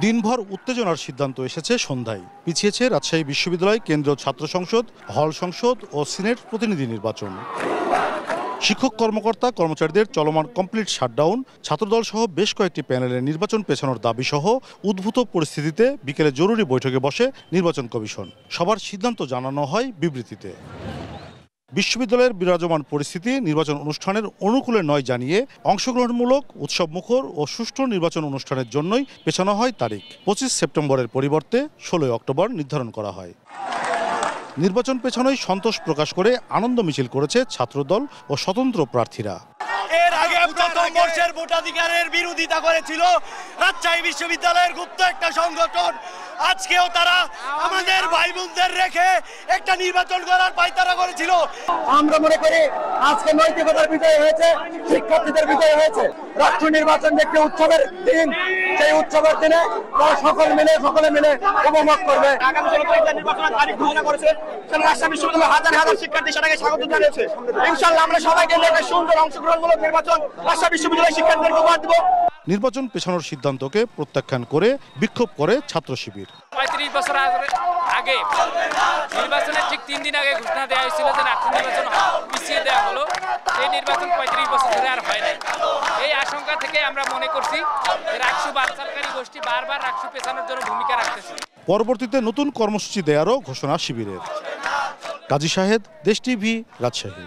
দিনভর উত্তেজনার সিদ্ধান্ত এসেছে সন্ধ্যায়। পিছিয়েছে রাজশাহী বিশ্ববিদ্যালয় কেন্দ্রীয় ছাত্র সংসদ, হল সংসদ ও সিনেট প্রতিনিধি নির্বাচন। শিক্ষক কর্মকর্তা কর্মচারীদের চলমান কমপ্লিট শাটডাউন, ছাত্রদল সহ বেশ কয়েকটি প্যানেলের নির্বাচন পেছানোর দাবি সহ উদ্ভূত পরিস্থিতিতে বিকেলে জরুরি বৈঠকে বসে নির্বাচন কমিশন। সবার সিদ্ধান্ত জানানো হয় বিবৃতিতে। বিশ্ববিদ্যালয়ের বিরাজমান পরিস্থিতি নির্বাচন অনুষ্ঠানের অনুকূলে নয় জানিয়ে অংশগ্রহণমূলক, উৎসবমুখর ও সুষ্ঠু নির্বাচন অনুষ্ঠানের জন্যই পেছানো হয় তারিখ। 25 সেপ্টেম্বরের পরিবর্তে 16 অক্টোবর নির্ধারণ করা হয়। নির্বাচন পেছানোয় সন্তোষ প্রকাশ করে আনন্দ মিছিল করেছে ছাত্রদল ও স্বতন্ত্র প্রার্থীরা। এর আগে প্রথম বর্ষের ভোটাধিকারের বিরোধিতা করেছিল রাজশাহী বিশ্ববিদ্যালয়ের গুপ্ত একটা সংগঠন। আজকেও তারা আমাদের ভাই বোনদের রেখে একটা নির্বাচন করার পায়তারা করেছিল। আমরা মনে করি আজকে নৈতিকতার বিজয় হয়েছে, শিক্ষার্থীদের বিজয় হয়েছে। রাষ্ট্র নির্বাচন একটি উৎসবের দিন, সেই উৎসবের দিনে সকলে মিলে উপভোগ করবে। আগামী 16 তারিখে নির্বাচনের তারিখ ঘোষণা করেছে, রাজশাহী বিশ্ববিদ্যালয়ের হাজার হাজার শিক্ষার্থী সেটাকে স্বাগত জানিয়েছে। ইনশাআল্লাহ আমরা সবাইকে নিয়ে সুন্দর অংশগ্রহণমূলক নির্বাচন রাজশাহী বিশ্ববিদ্যালয়ের শিক্ষার্থীদের উপহার দেব। নির্বাচন পেছানোর সিদ্ধান্তকে প্রত্যাখ্যান করে বিক্ষোভ করে ছাত্র শিবির। 35 বছর আগে নির্বাচনের ঠিক 3 দিন আগে ঘোষণা দেওয়া হয়েছিল যে রাষ্ট্র নির্বাচন পিছিয়ে দেওয়া হলো। এই নির্বাচন 35 বছর ধরে আর হয় নাই। এই আশঙ্কা থেকে আমরা মনে করছি যে রাকসু বানচালকারী গোষ্ঠী বারবার রাকসু পেছানোর জন্য ভূমিকা রাখতেছে। পরবর্তীতে নতুন কর্মসূচি দেওয়ারও ঘোষণা শিবিরের। কাজী শাহেদ, দেশ টিভি, রাজশাহী।